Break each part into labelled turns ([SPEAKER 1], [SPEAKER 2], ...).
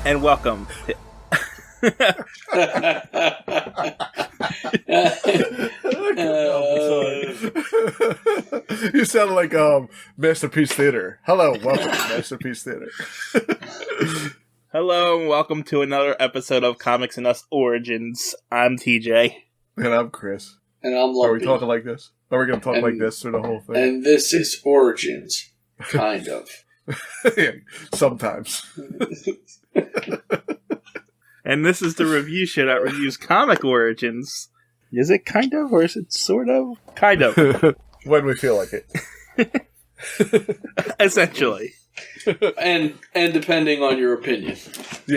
[SPEAKER 1] and welcome.
[SPEAKER 2] You sound like Masterpiece Theater. Hello, welcome to Masterpiece Theater.
[SPEAKER 1] Hello, and welcome to another episode of Comics and Us Origins. I'm TJ.
[SPEAKER 2] And I'm Chris.
[SPEAKER 3] And I'm Lumpy.
[SPEAKER 2] Are we talking like this? Are we going to talk like this through the whole thing?
[SPEAKER 3] And this is Origins. Kind of.
[SPEAKER 2] Yeah, sometimes.
[SPEAKER 1] And this is the review show that reviews comic origins. Is it kind of, or is it sort of? Kind of.
[SPEAKER 2] When we feel like it.
[SPEAKER 1] Essentially.
[SPEAKER 3] And depending on your opinion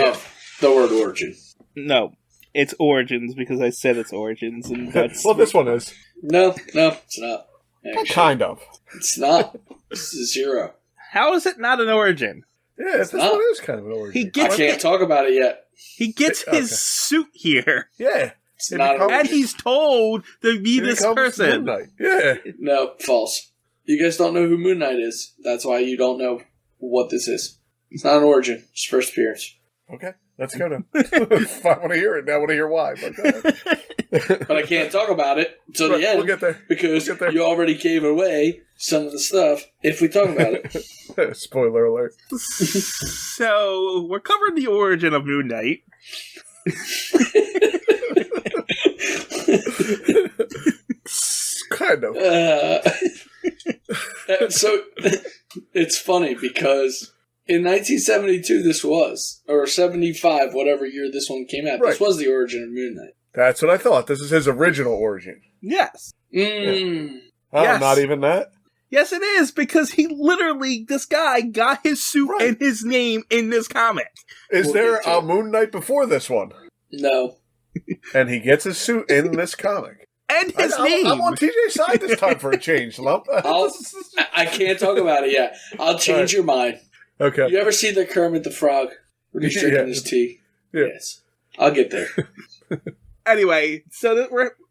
[SPEAKER 3] of the word origin.
[SPEAKER 1] No, it's origins because I said it's origins, and that's...
[SPEAKER 2] Well, this one is.
[SPEAKER 3] No, it's not. Actually.
[SPEAKER 2] Kind of.
[SPEAKER 3] It's not. It's a zero.
[SPEAKER 1] How is it not an origin?
[SPEAKER 2] Yeah, this one is kind of an origin.
[SPEAKER 3] I can't talk about it yet.
[SPEAKER 1] He gets his suit here.
[SPEAKER 2] Yeah.
[SPEAKER 3] It's not
[SPEAKER 1] and he's told to be this person.
[SPEAKER 2] Moon Knight. Yeah.
[SPEAKER 3] No, false. You guys don't know who Moon Knight is. That's why you don't know what this is. It's not an origin. It's first appearance.
[SPEAKER 2] Okay, let's go then. If I want to hear it, now I want to hear why. But, go ahead.
[SPEAKER 3] But I can't talk about it until the end.
[SPEAKER 2] We'll get there.
[SPEAKER 3] Because you already gave away some of the stuff if we talk about it.
[SPEAKER 2] Spoiler alert.
[SPEAKER 1] So, we're covering the origin of Moon Knight.
[SPEAKER 2] Kind of.
[SPEAKER 3] So, it's funny because in 1972 this was, or 75, whatever year this one came out, this was the origin of Moon Knight.
[SPEAKER 2] That's what I thought. This is his original origin.
[SPEAKER 1] Yes.
[SPEAKER 3] Mm.
[SPEAKER 2] Oh,
[SPEAKER 1] yes.
[SPEAKER 2] Not even that?
[SPEAKER 1] Yes, it is, because he literally, this guy got his suit and his name in this comic.
[SPEAKER 2] Is there a Moon Knight before this one?
[SPEAKER 3] No.
[SPEAKER 2] And he gets his suit in this comic.
[SPEAKER 1] And his name.
[SPEAKER 2] I'm on TJ's side this time for a change, Lump.
[SPEAKER 3] I can't talk about it yet. I'll change your mind.
[SPEAKER 2] Okay.
[SPEAKER 3] You ever see the Kermit the Frog when he's drinking his tea?
[SPEAKER 2] Yeah.
[SPEAKER 3] Yes. I'll get there.
[SPEAKER 1] Anyway, so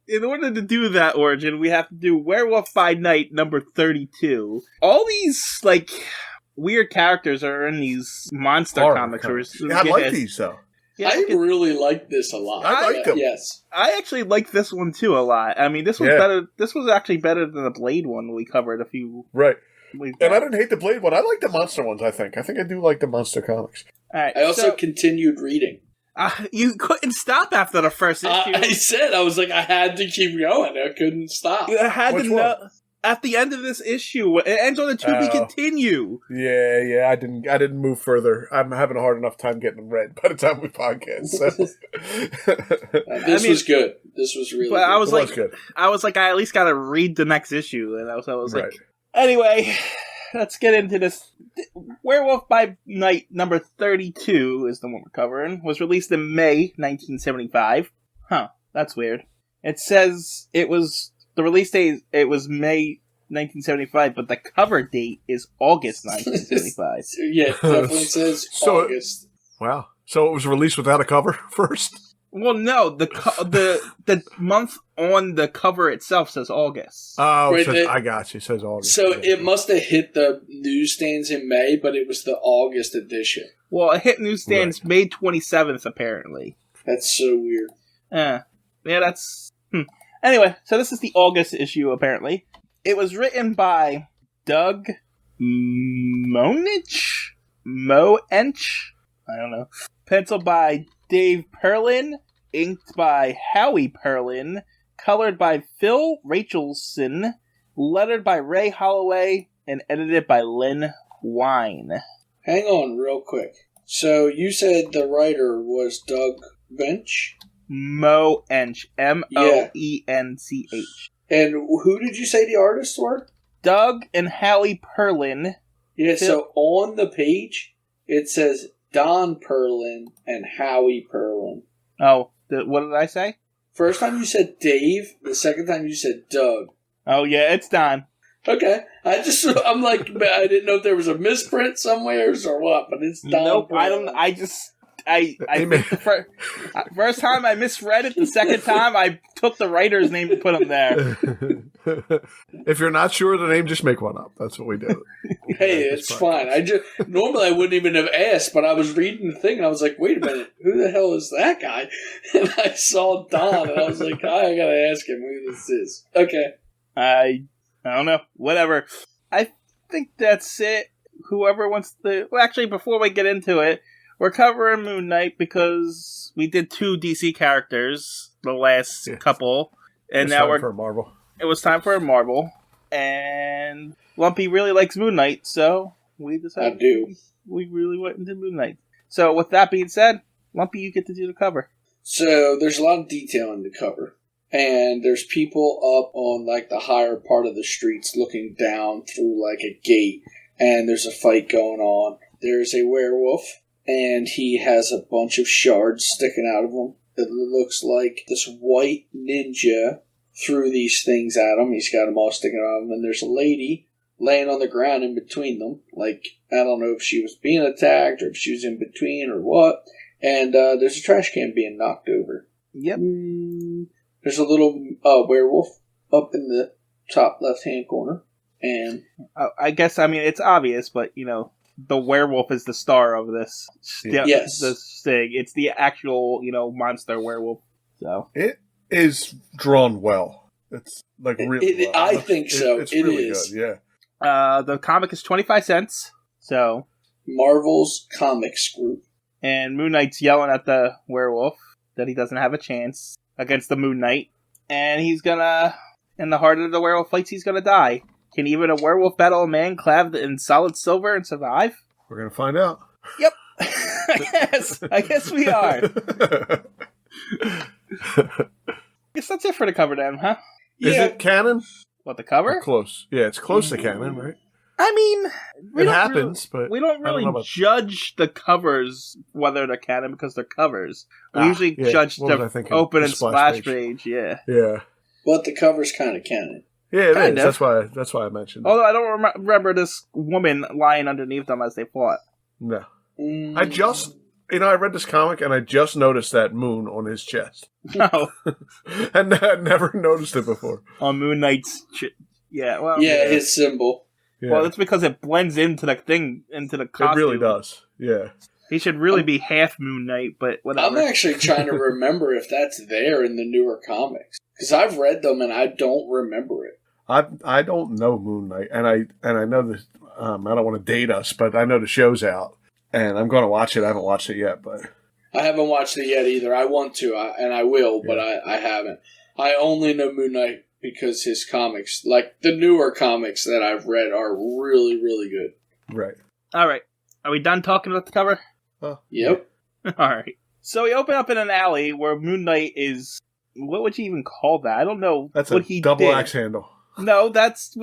[SPEAKER 1] in order to do that origin, we have to do Werewolf by Night number 32. All these, weird characters are in these monster comics.
[SPEAKER 2] I like these, though.
[SPEAKER 3] Yeah, I really like this a lot.
[SPEAKER 2] I like them.
[SPEAKER 3] Yes.
[SPEAKER 1] I actually like this one, too, a lot. I mean, this was better. This was actually better than the Blade one we covered a few...
[SPEAKER 2] Right. And I didn't hate the Blade one. I like the monster ones, I think. I think I do like the monster comics.
[SPEAKER 1] All right,
[SPEAKER 3] I also continued reading.
[SPEAKER 1] You couldn't stop after the first issue.
[SPEAKER 3] I was like, I had to keep going. I couldn't stop.
[SPEAKER 1] You had to know at the end of this issue. It ends on a to be continue.
[SPEAKER 2] Yeah. I didn't move further. I'm having a hard enough time getting them read by the time we podcast. So.
[SPEAKER 3] This was good. This was really. But
[SPEAKER 1] good. I was like, I at least got to read the next issue, and I was like, anyway. Let's get into this. Werewolf by Night number 32 is the one we're covering. Was released in May 1975. Huh, that's weird. It says the release date, it was May 1975, but the cover date is August 1975.
[SPEAKER 3] Yeah, it definitely says August.
[SPEAKER 2] Wow. So it was released without a cover first?
[SPEAKER 1] Well, no, the month on the cover itself says August.
[SPEAKER 2] Oh, I got you. It says August.
[SPEAKER 3] So it must have hit the newsstands in May, but it was the August edition.
[SPEAKER 1] Well, it hit newsstands May 27th, apparently.
[SPEAKER 3] That's so weird.
[SPEAKER 1] Yeah, that's... Anyway, so this is the August issue, apparently. It was written by Doug Moench? I don't know. Penciled by Dave Perlin. Inked by Howie Perlin, colored by Phil Rachelson, lettered by Ray Holloway, and edited by Lynn Wine.
[SPEAKER 3] Hang on real quick. So you said the writer was Doug Bench?
[SPEAKER 1] Moench. Moench.
[SPEAKER 3] And who did you say the artists were?
[SPEAKER 1] Doug and Howie Perlin.
[SPEAKER 3] Yeah, so on the page, it says Don Perlin and Howie Perlin.
[SPEAKER 1] Oh. What did I say?
[SPEAKER 3] First time you said Dave. The second time you said Doug.
[SPEAKER 1] Oh yeah, it's Don.
[SPEAKER 3] Okay, I'm like, I didn't know if there was a misprint somewhere or what, but it's Don.
[SPEAKER 1] Nope,
[SPEAKER 3] Perlin.
[SPEAKER 1] I think the first time I misread it. The second time I took the writer's name to put him there.
[SPEAKER 2] If you're not sure of the name, just make one up. That's what we do.
[SPEAKER 3] Hey, it's fine. Normally I wouldn't even have asked, but I was reading the thing and I was like, wait a minute, who the hell is that guy? And I saw Don and I was like, I gotta ask him who this is. Okay.
[SPEAKER 1] I don't know. Whatever. I think that's it. Whoever wants to... Well, actually, before we get into it, we're covering Moon Knight because we did 2 DC characters the last couple. And now
[SPEAKER 2] time for a Marvel.
[SPEAKER 1] It was time for a Marvel. And Lumpy really likes Moon Knight, so we decided we really went into Moon Knight. So with that being said, Lumpy, you get to do the cover.
[SPEAKER 3] So there's a lot of detail in the cover. And there's people up on like the higher part of the streets looking down through like a gate. And there's a fight going on. There's a werewolf, and he has a bunch of shards sticking out of him. It looks like this white ninja threw these things at him. He's got them all sticking out of him. And there's a lady laying on the ground in between them. Like, I don't know if she was being attacked or if she was in between or what. And there's a trash can being knocked over.
[SPEAKER 1] Yep.
[SPEAKER 3] There's a little werewolf up in the top left-hand corner. And
[SPEAKER 1] I guess, I mean, it's obvious, but, you know, the werewolf is the star of this.
[SPEAKER 3] Yes.
[SPEAKER 1] This thing. It's the actual, you know, monster werewolf. So
[SPEAKER 2] it is drawn well. It's like really well.
[SPEAKER 3] I think so.
[SPEAKER 2] It's really good,
[SPEAKER 1] yeah. The comic is 25 cents. So
[SPEAKER 3] Marvel's Comics Group.
[SPEAKER 1] And Moon Knight's yelling at the werewolf that he doesn't have a chance against the Moon Knight. And he's gonna, in the heart of the werewolf fights, he's gonna die. Can even a werewolf battle a man clad in solid silver and survive?
[SPEAKER 2] We're going to find out.
[SPEAKER 1] Yep. I guess we are. Guess that's it for the cover then, huh?
[SPEAKER 2] Is it canon?
[SPEAKER 1] What, the cover?
[SPEAKER 2] Close. Yeah, it's close to canon, right?
[SPEAKER 1] I mean,
[SPEAKER 2] it happens, but
[SPEAKER 1] we don't really judge the covers whether they're canon because they're covers. We usually judge the open and splash page. Yeah.
[SPEAKER 2] Yeah.
[SPEAKER 3] But the cover's kind of canon.
[SPEAKER 2] Yeah, it is. That's why I mentioned it.
[SPEAKER 1] Although I don't remember this woman lying underneath them as they fought.
[SPEAKER 2] No. I just, I read this comic and I just noticed that moon on his chest.
[SPEAKER 1] No.
[SPEAKER 2] And I never noticed it before.
[SPEAKER 1] On Moon Knight's yeah, well.
[SPEAKER 3] Yeah, his symbol.
[SPEAKER 2] Yeah.
[SPEAKER 1] Well, it's because it blends into the thing, into the costume.
[SPEAKER 2] It really does, yeah.
[SPEAKER 1] He should really be half Moon Knight, but whatever.
[SPEAKER 3] I'm actually trying to remember if that's there in the newer comics. Because I've read them and I don't remember it.
[SPEAKER 2] I don't know Moon Knight, and I know that I don't want to date us, but I know the show's out, and I'm going to watch it. I haven't watched it yet, but
[SPEAKER 3] I haven't watched it yet either. I want to, and I will, but I haven't. I only know Moon Knight because his comics, like the newer comics that I've read, are really, really good.
[SPEAKER 2] Right.
[SPEAKER 1] All right. Are we done talking about the cover?
[SPEAKER 3] Yep.
[SPEAKER 1] All right. So we open up in an alley where Moon Knight is. What would you even call that? I don't know.
[SPEAKER 2] That's
[SPEAKER 1] what
[SPEAKER 2] a double axe handle.
[SPEAKER 1] No, that's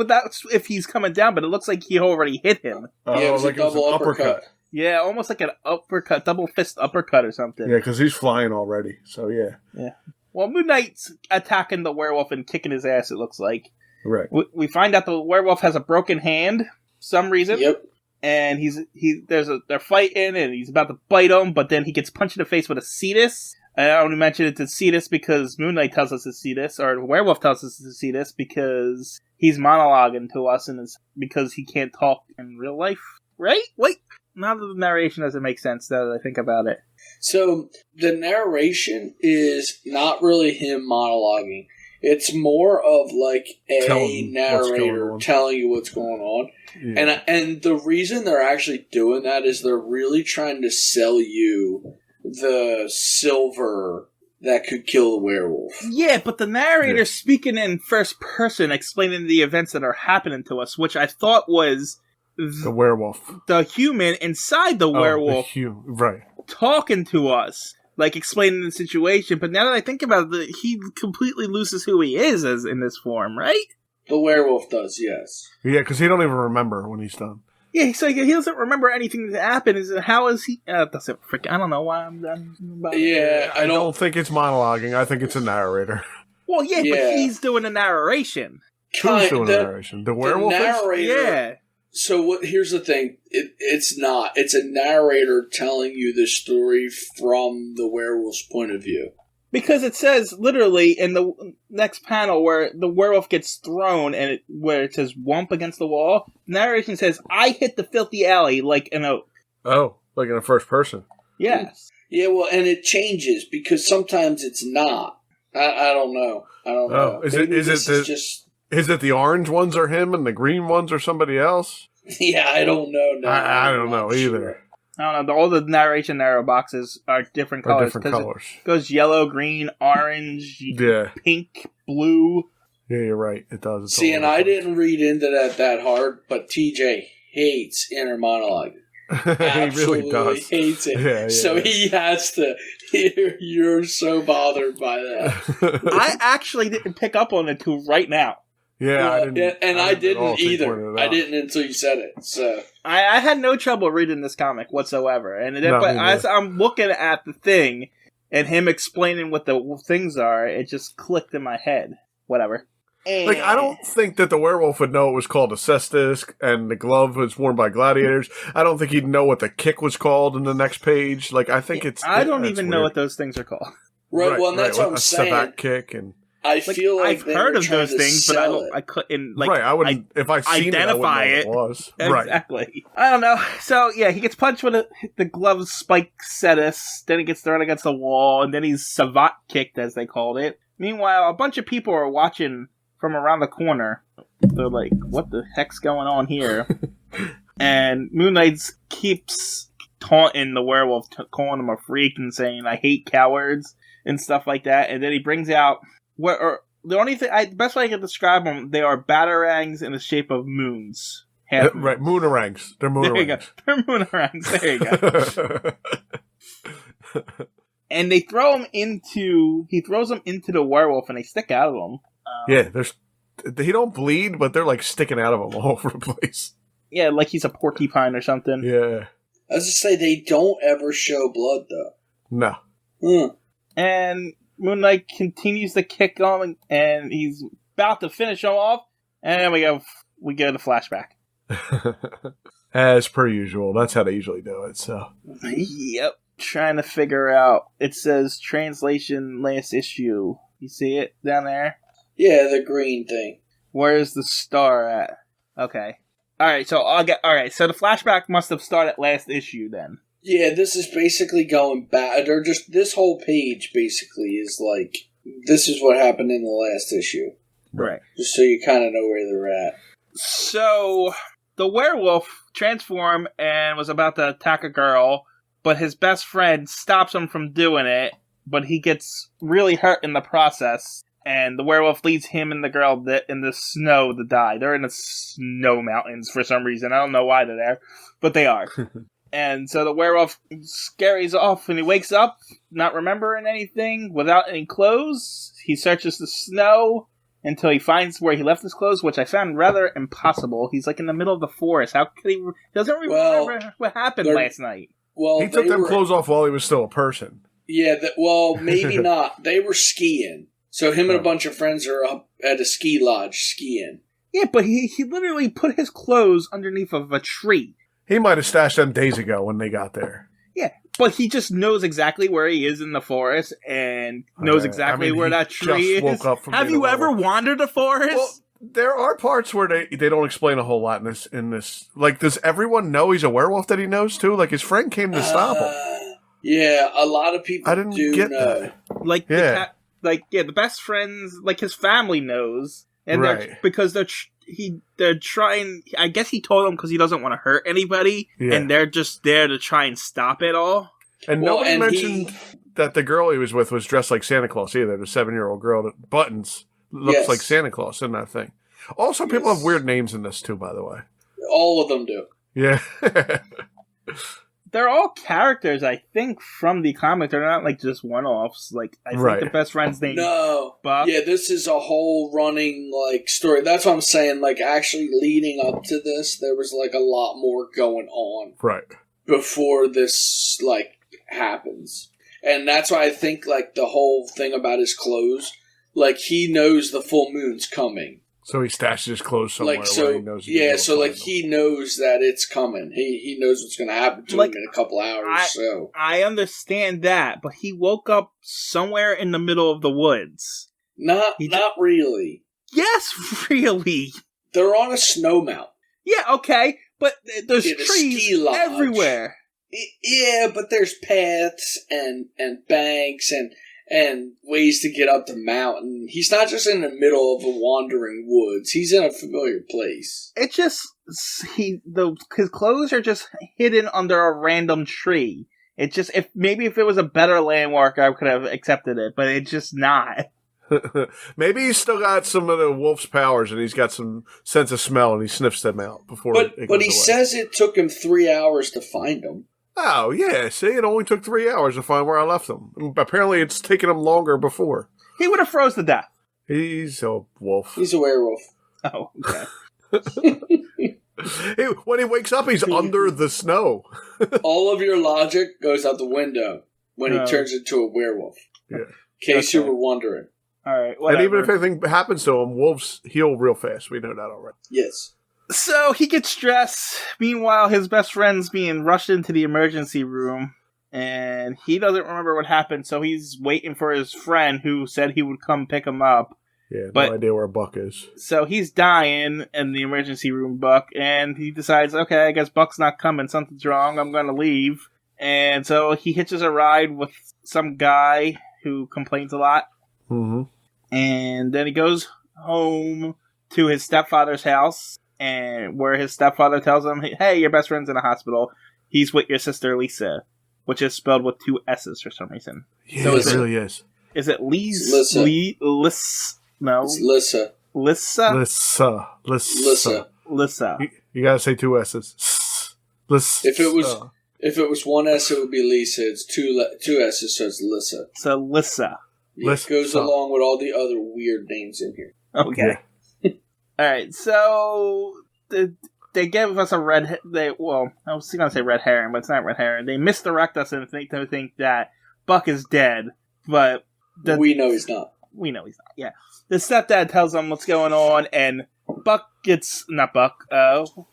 [SPEAKER 1] if he's coming down, but it looks like he already hit him.
[SPEAKER 3] Yeah, it was like a double uppercut.
[SPEAKER 1] Yeah, almost like an uppercut, double fist uppercut or something.
[SPEAKER 2] Yeah, because he's flying already, so yeah.
[SPEAKER 1] Yeah. Well, Moon Knight's attacking the werewolf and kicking his ass, it looks like.
[SPEAKER 2] Right.
[SPEAKER 1] We find out the werewolf has a broken hand for some reason.
[SPEAKER 3] Yep.
[SPEAKER 1] And they're fighting and he's about to bite him, but then he gets punched in the face with a cetus. I only mention it's a cetus because Moon Knight tells us to see this, or the werewolf tells us to see this because he's monologuing to us and because he can't talk in real life. Right? Wait. Now the narration doesn't make sense now that I think about it.
[SPEAKER 3] So the narration is not really him monologuing. It's more of like a narrator telling you what's going on. Yeah. And the reason they're actually doing that is they're really trying to sell you the silver that could kill the werewolf.
[SPEAKER 1] Yeah, but the narrator's speaking in first person, explaining the events that are happening to us, which I thought was
[SPEAKER 2] the werewolf.
[SPEAKER 1] The human inside the werewolf.
[SPEAKER 2] Right.
[SPEAKER 1] Talking to us. Like, explaining the situation. But now that I think about it, he completely loses who he is as in this form, right?
[SPEAKER 3] The werewolf does, yes.
[SPEAKER 2] Yeah, because he don't even remember when he's done.
[SPEAKER 1] Yeah, so he doesn't remember anything that happened. How is he... I don't know why I'm done about it.
[SPEAKER 3] Yeah,
[SPEAKER 2] I don't think it's monologuing. I think it's a narrator.
[SPEAKER 1] Well, yeah, but he's doing a narration.
[SPEAKER 2] Who's doing a narration? The werewolf
[SPEAKER 3] narrator,
[SPEAKER 1] Yeah.
[SPEAKER 3] So what? Here's the thing. It's not. It's a narrator telling you the story from the werewolf's point of view.
[SPEAKER 1] Because it says literally in the next panel where the werewolf gets thrown and where it says "whomp" against the wall, narration says, "I hit the filthy alley like an oak."
[SPEAKER 2] Oh, like in a first person.
[SPEAKER 1] Yes.
[SPEAKER 3] Yeah, well, and it changes because sometimes it's not. I don't know.
[SPEAKER 2] Is it the orange ones are him and the green ones are somebody else?
[SPEAKER 3] Yeah, I don't know. No,
[SPEAKER 2] I don't know either.
[SPEAKER 3] Sure.
[SPEAKER 1] I don't know. All the narration arrow boxes are different colors. It goes yellow, green, orange, pink, blue.
[SPEAKER 2] Yeah, you're right. It does.
[SPEAKER 3] See, and I didn't read into that hard, but TJ hates inner monologue.
[SPEAKER 2] He really does.
[SPEAKER 3] Hates it.
[SPEAKER 2] Yeah,
[SPEAKER 3] so he has to. You're so bothered by that.
[SPEAKER 1] I actually didn't pick up on it till right now.
[SPEAKER 2] Yeah,
[SPEAKER 3] well, I didn't either. I didn't until you said it. So
[SPEAKER 1] I had no trouble reading this comic whatsoever, and but as I'm looking at the thing and him explaining what the things are, it just clicked in my head. Whatever.
[SPEAKER 2] Like, I don't think that the werewolf would know it was called a cestus and the glove was worn by gladiators. I don't think he'd know what the kick was called in the next page. Like, I think
[SPEAKER 1] I don't even know what those things are called.
[SPEAKER 3] Right, well, and that's what I'm saying.
[SPEAKER 2] A kick and...
[SPEAKER 3] I feel like
[SPEAKER 1] I've heard of those things, but I couldn't
[SPEAKER 2] I wouldn't. If I seen
[SPEAKER 1] identify
[SPEAKER 2] it, I wouldn't know what it was.
[SPEAKER 1] Exactly. Right. I don't know. So yeah, he gets punched with the glove spike cestus. Then he gets thrown against the wall, and then he's savate kicked, as they called it. Meanwhile, a bunch of people are watching from around the corner. They're like, "What the heck's going on here?" And Moon Knight keeps taunting the werewolf, calling him a freak and saying, "I hate cowards" and stuff like that. And then he brings out. The only thing, the best way I can describe them, they are batarangs in the shape of moons.
[SPEAKER 2] Right, moonarangs. They're moonarangs.
[SPEAKER 1] There you go. They're moonarangs. There you go. And they throw him he throws them into the werewolf, and they stick out of him.
[SPEAKER 2] He don't bleed, but they're like sticking out of him all over the place.
[SPEAKER 1] Yeah, like he's a porcupine or something.
[SPEAKER 2] Yeah.
[SPEAKER 3] I was just say they don't ever show blood though.
[SPEAKER 2] No.
[SPEAKER 1] And Moon Knight continues to kick on, and he's about to finish him off, and then we go to flashback.
[SPEAKER 2] As per usual, that's how they usually do it. So,
[SPEAKER 1] yep, trying to figure out. It says translation last issue. You see it down there?
[SPEAKER 3] Yeah, the green thing.
[SPEAKER 1] Where's the star at? Okay, all right. So So the flashback must have started last issue then.
[SPEAKER 3] Yeah, this is basically going back. Or just this whole page basically is like, this is what happened in the last issue.
[SPEAKER 1] Right.
[SPEAKER 3] Just so you kind of know where they're at.
[SPEAKER 1] So, the werewolf transformed and was about to attack a girl, but his best friend stops him from doing it, but he gets really hurt in the process, and the werewolf leads him and the girl in the snow to die. They're in the snow mountains for some reason. I don't know why they're there, but they are. And so the werewolf scaries off, and he wakes up, not remembering anything, without any clothes. He searches the snow until he finds where he left his clothes, which I found rather impossible. He's like in the middle of the forest. How could he doesn't remember what happened last night?
[SPEAKER 3] Well,
[SPEAKER 2] he took them clothes off while he was still a person.
[SPEAKER 3] Yeah, maybe not. They were skiing. So him and a bunch of friends are up at a ski lodge skiing.
[SPEAKER 1] Yeah, but he literally put his clothes underneath of a tree.
[SPEAKER 2] He might have stashed them days ago when they got there.
[SPEAKER 1] Yeah, but he just knows exactly where he is in the forest and knows exactly where that tree is. Have you ever wandered a forest?
[SPEAKER 2] Well, there are parts where they don't explain a whole lot in this. Like, does everyone know he's a werewolf that he knows too? Like, his friend came to stop him.
[SPEAKER 3] Yeah, a lot of people.
[SPEAKER 2] I didn't get that.
[SPEAKER 1] Like, the best friends, like his family knows, and because they're trying. I guess he told them because he doesn't want to hurt anybody, and they're just there to try and stop it all.
[SPEAKER 2] And nobody mentioned that the girl he was with was dressed like Santa Claus either. The 7-year-old girl that buttons looks like Santa Claus in that thing. Also, people have weird names in this too, by the way.
[SPEAKER 3] All of them do.
[SPEAKER 2] Yeah.
[SPEAKER 1] They're all characters, I think, from the comic. They're not like just one-offs. Like I think the best friend's name.
[SPEAKER 3] No,
[SPEAKER 1] Buck.
[SPEAKER 3] Yeah, this is a whole running like story. That's what I'm saying. Like actually, leading up to this, there was like a lot more going on.
[SPEAKER 2] Right.
[SPEAKER 3] Before this like happens, and that's why I think like the whole thing about his clothes, like he knows the full moon's coming.
[SPEAKER 2] So he stashes his clothes somewhere where he knows.
[SPEAKER 3] He knows that it's coming. He knows what's going to happen to him in a couple hours.
[SPEAKER 1] I understand that, but he woke up somewhere in the middle of the woods.
[SPEAKER 3] Not really.
[SPEAKER 1] Yes, really.
[SPEAKER 3] They're on a snow mountain.
[SPEAKER 1] Yeah, okay, but there's trees everywhere.
[SPEAKER 3] Yeah, but there's paths and banks and ways to get up the mountain. He's not just in the middle of a wandering woods. He's in a familiar place.
[SPEAKER 1] It just his clothes are just hidden under a random tree. It just if it was a better landmark, I could have accepted it, but it's just not.
[SPEAKER 2] Maybe he's still got some of the wolf's powers, and he's got some sense of smell, and he sniffs them out before. But
[SPEAKER 3] he says it took him 3 hours to find them.
[SPEAKER 2] Oh, yeah. See, it only took 3 hours to find where I left them. Apparently, it's taken him longer before.
[SPEAKER 1] He would have froze to death.
[SPEAKER 2] He's a wolf.
[SPEAKER 3] He's a werewolf.
[SPEAKER 1] Oh, okay.
[SPEAKER 3] When
[SPEAKER 2] he wakes up, he's under the snow.
[SPEAKER 3] All of your logic goes out the window when he turns into a werewolf.
[SPEAKER 2] Yeah.
[SPEAKER 3] In case you were wondering.
[SPEAKER 1] All right, whatever.
[SPEAKER 2] And even if anything happens to him, wolves heal real fast. We know that already.
[SPEAKER 3] Yes.
[SPEAKER 1] So he gets dressed. Meanwhile, his best friend's being rushed into the emergency room, and he doesn't remember what happened, so he's waiting for his friend who said he would come pick him up.
[SPEAKER 2] Yeah, no idea where Buck is.
[SPEAKER 1] So he's dying in the emergency room, Buck, and he decides, okay, I guess Buck's not coming. Something's wrong. I'm going to leave. And so he hitches a ride with some guy who complains a lot.
[SPEAKER 2] Mm-hmm.
[SPEAKER 1] And then he goes home to his stepfather's house, and where his stepfather tells him, hey, your best friend's in a hospital. He's with your sister Lisa, which is spelled with 2 S's for some reason.
[SPEAKER 2] Yeah, so it really is.
[SPEAKER 1] Is it
[SPEAKER 3] Lisa?
[SPEAKER 1] No.
[SPEAKER 3] It's Lissa.
[SPEAKER 1] Lissa? Lissa.
[SPEAKER 2] You gotta say 2 S's. Lissa.
[SPEAKER 3] If it was 1 S, it would be Lisa. It's 2 S's, so it's Lissa.
[SPEAKER 1] So Lissa.
[SPEAKER 3] Yeah, it goes along with all the other weird names in here.
[SPEAKER 1] Okay. Yeah. Alright, so they gave us a I was going to say red herring, but it's not red herring. They misdirect us and think that Buck is dead, but...
[SPEAKER 3] we know he's not.
[SPEAKER 1] We know he's not, yeah. The stepdad tells them what's going on, and Buck gets... Not Buck,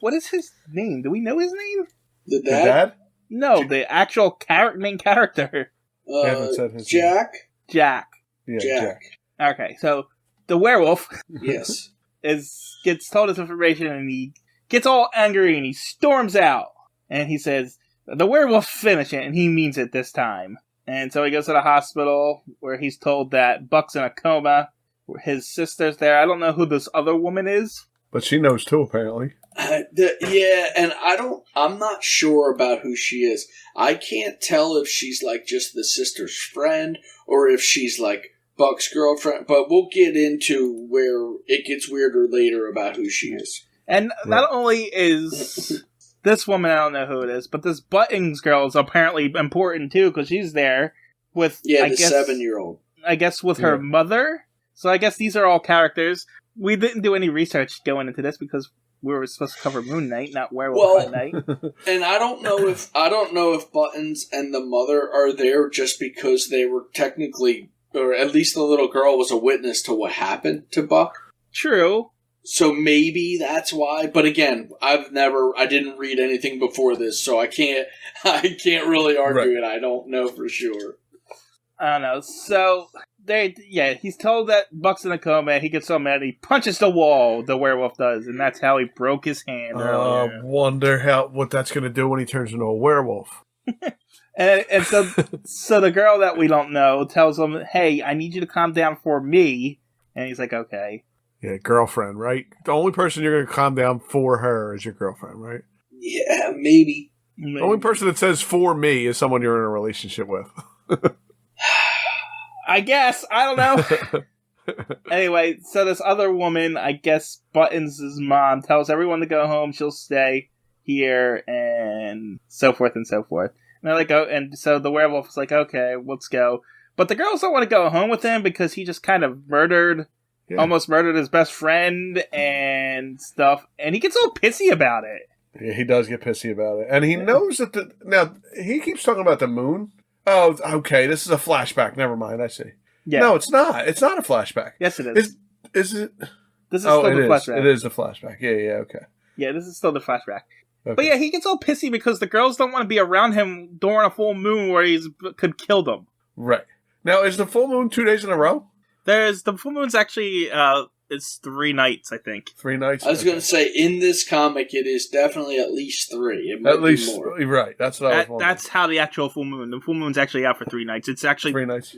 [SPEAKER 1] what is his name? Do we know his name?
[SPEAKER 3] The dad?
[SPEAKER 1] No, the actual main character.
[SPEAKER 3] Jack?
[SPEAKER 1] Jack.
[SPEAKER 2] Yeah, Jack.
[SPEAKER 1] Okay, so the werewolf...
[SPEAKER 3] Yes.
[SPEAKER 1] Gets told this information, and he gets all angry, and he storms out. And he says, the werewolf finished it, and he means it this time. And so he goes to the hospital, where he's told that Buck's in a coma. His sister's there. I don't know who this other woman is.
[SPEAKER 2] But she knows too, apparently.
[SPEAKER 3] Yeah, and I'm not sure about who she is. I can't tell if she's like just the sister's friend, or if she's like Buck's girlfriend, but we'll get into where it gets weirder later about who she is.
[SPEAKER 1] And not only is this woman, I don't know who it is, but this Buttons girl is apparently important too, because she's there with,
[SPEAKER 3] the 7-year-old.
[SPEAKER 1] I guess with her mother. So I guess these are all characters. We didn't do any research going into this because we were supposed to cover Moon Knight, not Werewolf by Night. And
[SPEAKER 3] I don't know if Buttons and the mother are there just because they were technically, or at least the little girl was a witness to what happened to Buck.
[SPEAKER 1] True.
[SPEAKER 3] So maybe that's why. But again, I didn't read anything before this, so I can't really argue it. I don't know for sure.
[SPEAKER 1] I don't know. So he's told that Buck's in a coma. He gets so mad he punches the wall. The werewolf does, and that's how he broke his hand earlier.
[SPEAKER 2] Wonder what that's going to do when he turns into a werewolf.
[SPEAKER 1] and so the girl that we don't know tells him, "Hey, I need you to calm down for me." And he's like, "Okay."
[SPEAKER 2] Yeah, girlfriend, right? The only person you're going to calm down for her is your girlfriend, right?
[SPEAKER 3] Yeah, maybe.
[SPEAKER 2] The only person that says for me is someone you're in a relationship with.
[SPEAKER 1] I guess. I don't know. Anyway, so this other woman, I guess Buttons' mom, tells everyone to go home. She'll stay here, and so forth and so forth. And they're like, oh, and so the werewolf is like, okay, let's go. But the girls don't want to go home with him because he just kind of almost murdered his best friend and stuff. And he gets all pissy about it.
[SPEAKER 2] Yeah, he does get pissy about it. And he knows that now, he keeps talking about the moon. Oh, okay, this is a flashback. Never mind, I see. Yeah. No, it's not. It's not a flashback.
[SPEAKER 1] Yes, it is.
[SPEAKER 2] Is it?
[SPEAKER 1] This is still the flashback.
[SPEAKER 2] It is the flashback. Yeah, okay.
[SPEAKER 1] Yeah, this is still the flashback.
[SPEAKER 2] Okay.
[SPEAKER 1] But yeah, he gets all pissy because the girls don't want to be around him during a full moon where he could kill them.
[SPEAKER 2] Right. Now, is the full moon 2 days in a row?
[SPEAKER 1] The full moon's actually, it's 3 nights, I think.
[SPEAKER 2] 3 nights?
[SPEAKER 3] I was going to say, in this comic, it is definitely at least 3. It might be more.
[SPEAKER 2] Right. That's what I was wondering.
[SPEAKER 1] That's how the actual full moon. The full moon's actually out for 3 nights. It's actually
[SPEAKER 2] 3 nights.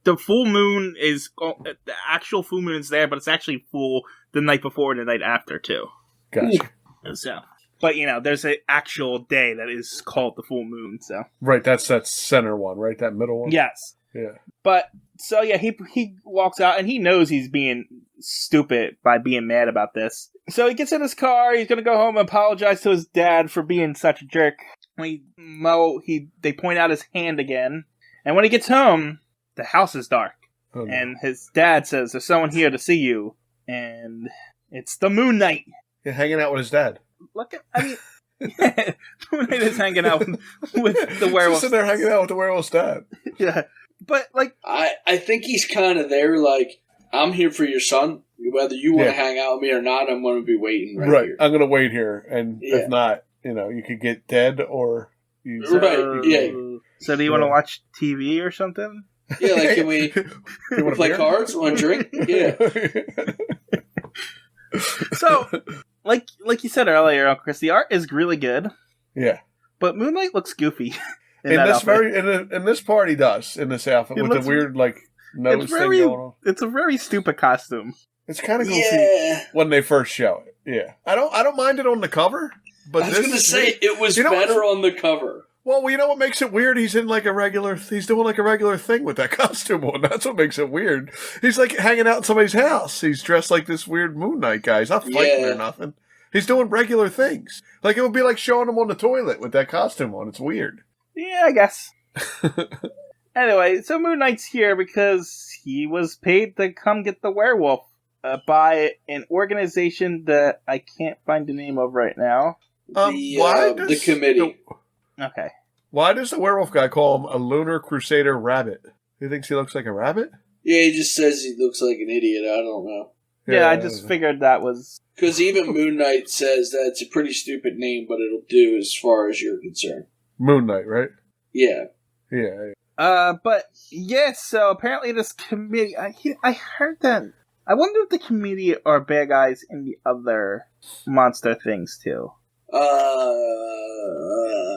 [SPEAKER 1] The full moon is the actual full moon is there, but it's actually full the night before and the night after too.
[SPEAKER 2] Gotcha.
[SPEAKER 1] So, but there's an actual day that is called the full moon. So
[SPEAKER 2] right, that's that center one, right? That middle one.
[SPEAKER 1] Yes.
[SPEAKER 2] Yeah.
[SPEAKER 1] But so yeah, he walks out and he knows he's being stupid by being mad about this. So he gets in his car. He's gonna go home and apologize to his dad for being such a jerk. They point out his hand again, and when he gets home, the house is dark. Oh, no. And his dad says, "There's someone here to see you," and it's the Moon Knight.
[SPEAKER 2] You're hanging out with his dad.
[SPEAKER 1] Moon Knight is hanging out with the werewolf.
[SPEAKER 2] Sitting there hanging out with the werewolf's dad.
[SPEAKER 1] Yeah. But,
[SPEAKER 3] I think he's kind of there, I'm here for your son. Whether you want to hang out with me or not, I'm going to be waiting right here.
[SPEAKER 2] I'm going to wait here. And if not, you could get dead or...
[SPEAKER 1] So do you want to watch TV or something?
[SPEAKER 3] Yeah, can we play cards? Want to drink? Yeah.
[SPEAKER 1] So, like you said earlier, Chris, the art is really good.
[SPEAKER 2] Yeah.
[SPEAKER 1] But Moon Knight looks goofy.
[SPEAKER 2] In this part, he does in this outfit with the weird nose thing going on.
[SPEAKER 1] It's a very stupid costume.
[SPEAKER 2] It's kind of goofy when they first show it. Yeah, I don't mind it on the cover. But
[SPEAKER 3] I was going to say it was better on the cover.
[SPEAKER 2] Well, you know what makes it weird? He's doing like a regular thing with that costume on. That's what makes it weird. He's like hanging out in somebody's house. He's dressed like this weird Moon Knight guy. He's not fighting or nothing. He's doing regular things. Like it would be like showing him on the toilet with that costume on. It's weird.
[SPEAKER 1] Yeah, I guess. Anyway, so Moon Knight's here because he was paid to come get the werewolf by an organization that I can't find the name of right now.
[SPEAKER 3] The committee.
[SPEAKER 1] Okay.
[SPEAKER 2] Why does the werewolf guy call him a Lunar Crusader rabbit? He thinks he looks like a rabbit?
[SPEAKER 3] Yeah, he just says he looks like an idiot. I don't know.
[SPEAKER 1] Yeah, I just figured that was...
[SPEAKER 3] Because even Moon Knight says that it's a pretty stupid name, but it'll do as far as you're concerned.
[SPEAKER 2] Moon Knight, right?
[SPEAKER 3] Yeah.
[SPEAKER 2] Yeah.
[SPEAKER 1] But, yeah, so apparently this committee... I heard that... I wonder if the committee are bad guys in the other monster things, too.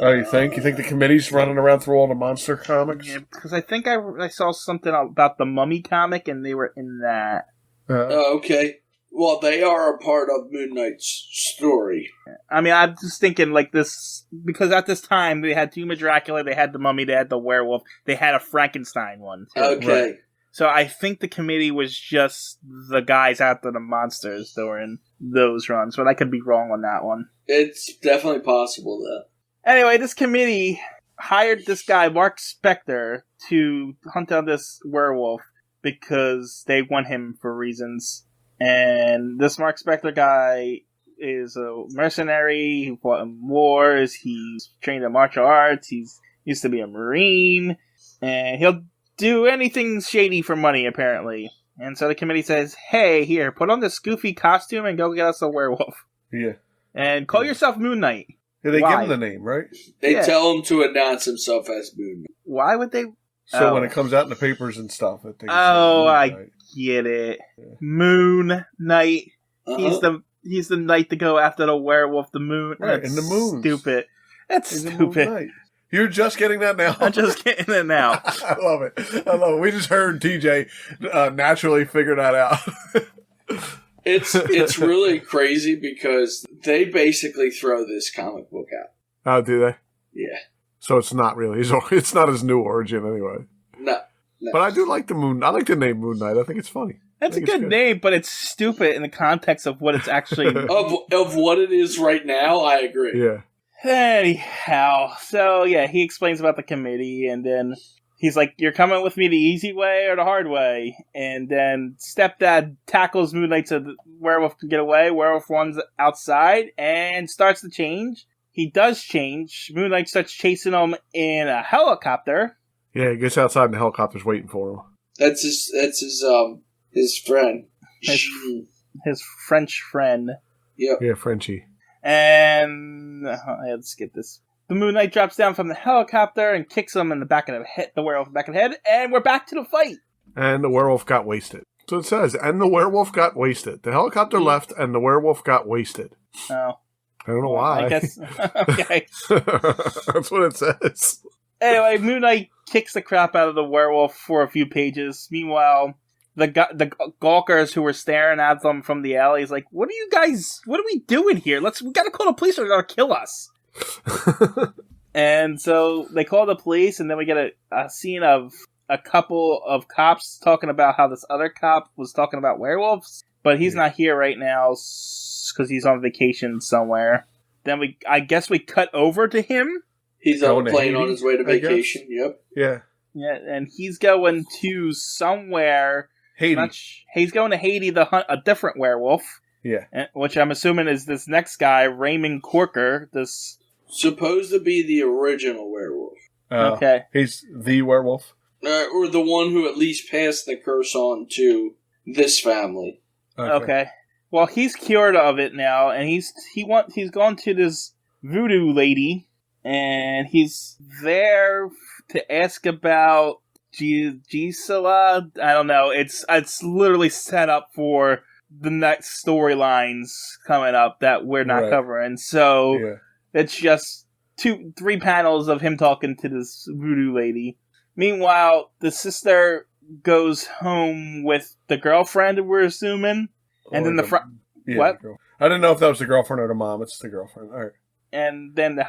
[SPEAKER 2] You think? You think the committee's running around through all the monster comics?
[SPEAKER 1] Yeah, because I think I saw something about the Mummy comic, and they were in that.
[SPEAKER 3] Okay. Well, they are a part of Moon Knight's story.
[SPEAKER 1] I mean, I'm just thinking this, because at this time, they had Tomb of Dracula, they had the Mummy, they had the werewolf, they had a Frankenstein one, too.
[SPEAKER 3] Okay.
[SPEAKER 1] Right. So I think the committee was just the guys after the monsters during those runs, but I could be wrong on that one.
[SPEAKER 3] It's definitely possible, though.
[SPEAKER 1] Anyway, this committee hired this guy, Mark Spector, to hunt down this werewolf because they want him for reasons. And this Mark Spector guy is a mercenary who fought in wars. He's trained in martial arts. He's used to be a Marine. And he'll do anything shady for money, apparently. And so the committee says, hey, here, put on this goofy costume and go get us a werewolf.
[SPEAKER 2] Yeah.
[SPEAKER 1] And call yourself Moon Knight.
[SPEAKER 2] Yeah, they give him the name, right?
[SPEAKER 3] They tell him to announce himself as Moon Knight.
[SPEAKER 1] Why would they?
[SPEAKER 2] So when it comes out in the papers and stuff, I think.
[SPEAKER 1] I get it. Yeah. Moon Knight.
[SPEAKER 3] Uh-huh.
[SPEAKER 1] He's the knight to go after the werewolf, the moon.
[SPEAKER 2] Right, in the moon.
[SPEAKER 1] Stupid. That's stupid.
[SPEAKER 2] You're just getting that now?
[SPEAKER 1] I'm just getting it now.
[SPEAKER 2] I love it. We just heard TJ naturally figure that out.
[SPEAKER 3] It's really crazy because they basically throw this comic book out.
[SPEAKER 2] Oh, do they?
[SPEAKER 3] Yeah.
[SPEAKER 2] So it's not really it's not his new origin anyway.
[SPEAKER 3] No.
[SPEAKER 2] But I do like the Moon. I like the name Moon Knight. I think it's funny.
[SPEAKER 1] That's a good name, but it's stupid in the context of what it's actually
[SPEAKER 3] of what it is right now. I agree.
[SPEAKER 2] Yeah.
[SPEAKER 1] Anyhow, so yeah, he explains about the committee, and then he's like, "You're coming with me the easy way or the hard way?" And then Stepdad tackles Moon Knight so the werewolf can get away. Werewolf runs outside and starts to change. He does change. Moon Knight starts chasing him in a helicopter.
[SPEAKER 2] Yeah, he gets outside and the helicopter's waiting for him.
[SPEAKER 3] That's his friend.
[SPEAKER 1] his French friend.
[SPEAKER 3] Yep.
[SPEAKER 2] Yeah, Frenchie.
[SPEAKER 1] And let's get this. The Moon Knight drops down from the helicopter and kicks him in the back of the head, the werewolf in the back of the head, and we're back to the fight.
[SPEAKER 2] And the werewolf got wasted. So it says, and the werewolf got wasted. The helicopter left, and the werewolf got wasted.
[SPEAKER 1] Oh.
[SPEAKER 2] I don't know why.
[SPEAKER 1] I guess. Okay.
[SPEAKER 2] That's what it says.
[SPEAKER 1] Anyway, Moon Knight kicks the crap out of the werewolf for a few pages. Meanwhile, the gawkers who were staring at them from the alley is like, what are we doing here? We gotta call the police or they're gonna kill us. And so they call the police, and then we get a scene of a couple of cops talking about how this other cop was talking about werewolves, but he's not here right now because he's on vacation somewhere. Then I guess we cut over to him.
[SPEAKER 3] He's on a plane on his way to vacation. Yep.
[SPEAKER 2] Yeah.
[SPEAKER 1] Yeah, and he's going to somewhere.
[SPEAKER 2] Haiti.
[SPEAKER 1] He's going to Haiti to hunt a different werewolf.
[SPEAKER 2] Yeah.
[SPEAKER 1] Which I'm assuming is this next guy, Raymond Corker. This
[SPEAKER 3] supposed to be the original werewolf.
[SPEAKER 1] Okay.
[SPEAKER 2] He's the werewolf.
[SPEAKER 3] Or the one who at least passed the curse on to this family.
[SPEAKER 1] Okay. Well, he's cured of it now, and he's gone to this voodoo lady, and he's there to ask about Gisela. I don't know. It's literally set up for the next storylines coming up that we're not covering. So it's just 3 panels of him talking to this voodoo lady. Meanwhile, the sister goes home with the girlfriend, we're assuming, and then what?
[SPEAKER 2] I didn't know if that was the girlfriend or the mom. It's the girlfriend. All right.
[SPEAKER 1] And then the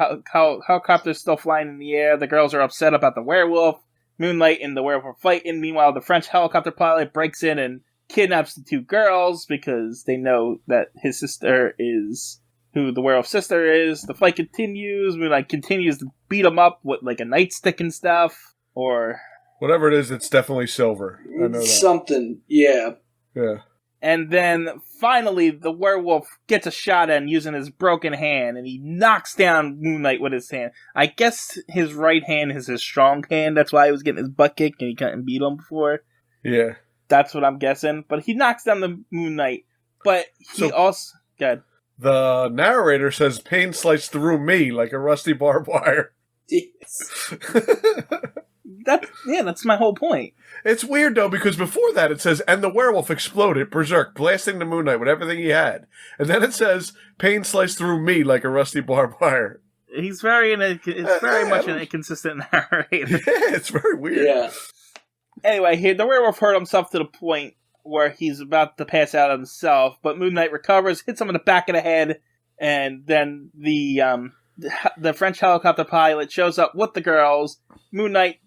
[SPEAKER 1] helicopter's still flying in the air. The girls are upset about the werewolf. Moonlight and the werewolf are fighting. Meanwhile, the French helicopter pilot breaks in and kidnaps the 2 girls because they know that his sister is who the werewolf sister is. The fight continues. Moonlight continues to beat them up with like a nightstick and stuff. Or
[SPEAKER 2] whatever it is, it's definitely silver. I know that.
[SPEAKER 3] Something, yeah.
[SPEAKER 2] Yeah.
[SPEAKER 1] And then, finally, the werewolf gets a shot at him using his broken hand, and he knocks down Moon Knight with his hand. I guess his right hand is his strong hand, that's why he was getting his butt kicked, and he couldn't beat him before.
[SPEAKER 2] Yeah.
[SPEAKER 1] That's what I'm guessing. But he knocks down the Moon Knight. But he also... Good.
[SPEAKER 2] The narrator says, pain sliced through me like a rusty barbed wire.
[SPEAKER 3] Yes.
[SPEAKER 1] That's my whole point.
[SPEAKER 2] It's weird, though, because before that it says, and the werewolf exploded, berserk, blasting the Moon Knight with everything he had. And then it says, pain sliced through me like a rusty barbed wire.
[SPEAKER 1] It's very much an inconsistent narrator.
[SPEAKER 2] Yeah, it's very weird.
[SPEAKER 3] Yeah.
[SPEAKER 1] Anyway, the werewolf hurt himself to the point where he's about to pass out himself, but Moon Knight recovers, hits him in the back of the head, and then the French helicopter pilot shows up with the girls. Moon Knight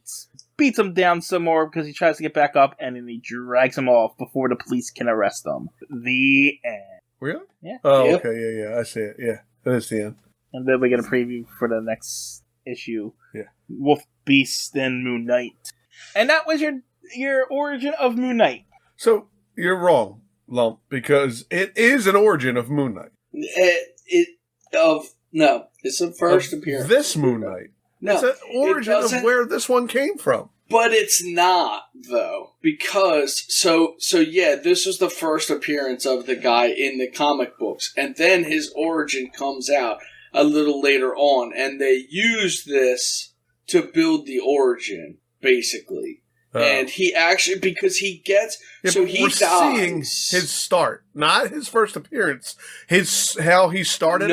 [SPEAKER 1] beats him down some more because he tries to get back up, and then he drags him off before the police can arrest him. The end.
[SPEAKER 2] Really?
[SPEAKER 1] Yeah.
[SPEAKER 2] Oh, yep. Okay, yeah, I see it. Yeah, that is the end.
[SPEAKER 1] And then we get a preview for the next issue.
[SPEAKER 2] Yeah.
[SPEAKER 1] Wolf, Beast, and Moon Knight. And that was your origin of Moon Knight.
[SPEAKER 2] So, you're wrong, Lump, because it is an origin of Moon Knight.
[SPEAKER 3] No, it's the first appearance.
[SPEAKER 2] This Moon Knight.
[SPEAKER 3] No,
[SPEAKER 2] it's an origin of where this one came from.
[SPEAKER 3] But it's not, though, because, so yeah, this was the first appearance of the guy in the comic books, and then his origin comes out a little later on, and they use this to build the origin, basically. And he actually, because he gets, so he
[SPEAKER 2] we're
[SPEAKER 3] dies.
[SPEAKER 2] Seeing his start, not his first appearance. How he started.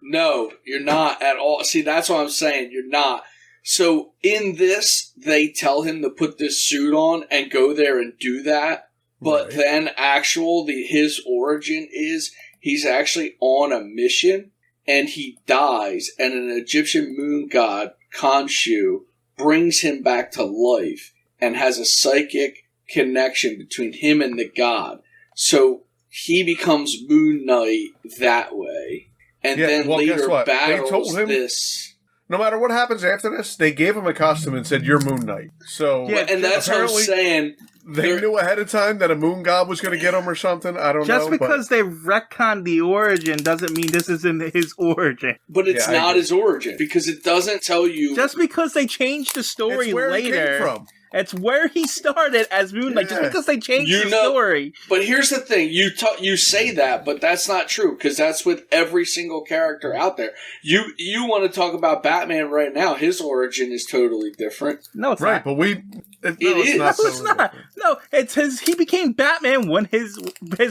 [SPEAKER 3] No, you're not at all. See, that's what I'm saying. You're not. So in this, they tell him to put this suit on and go there and do that. But then his origin is he's actually on a mission and he dies, and an Egyptian moon god, Khonshu, brings him back to life and has a psychic connection between him and the god. So he becomes Moon Knight that way. And then later battles this.
[SPEAKER 2] No matter what happens after this, they gave him a costume and said, you're Moon Knight. So,
[SPEAKER 3] yeah, and that's what I'm saying.
[SPEAKER 2] They knew ahead of time that a moon god was going to get him or something. I don't know.
[SPEAKER 1] Just because they retconned the origin doesn't mean this isn't his origin.
[SPEAKER 3] But it's not his origin, because it doesn't tell you.
[SPEAKER 1] Just because they changed the story
[SPEAKER 2] it's where
[SPEAKER 1] later.
[SPEAKER 2] It came from.
[SPEAKER 1] It's where he started as Moon Knight. Just because they changed the story.
[SPEAKER 3] But here's the thing: you say that, but that's not true because that's with every single character out there. You want to talk about Batman right now? His origin is totally different.
[SPEAKER 1] No, it's
[SPEAKER 2] right,
[SPEAKER 1] not.
[SPEAKER 2] but
[SPEAKER 3] it is.
[SPEAKER 1] No, it's not. No, it's his. He became Batman when his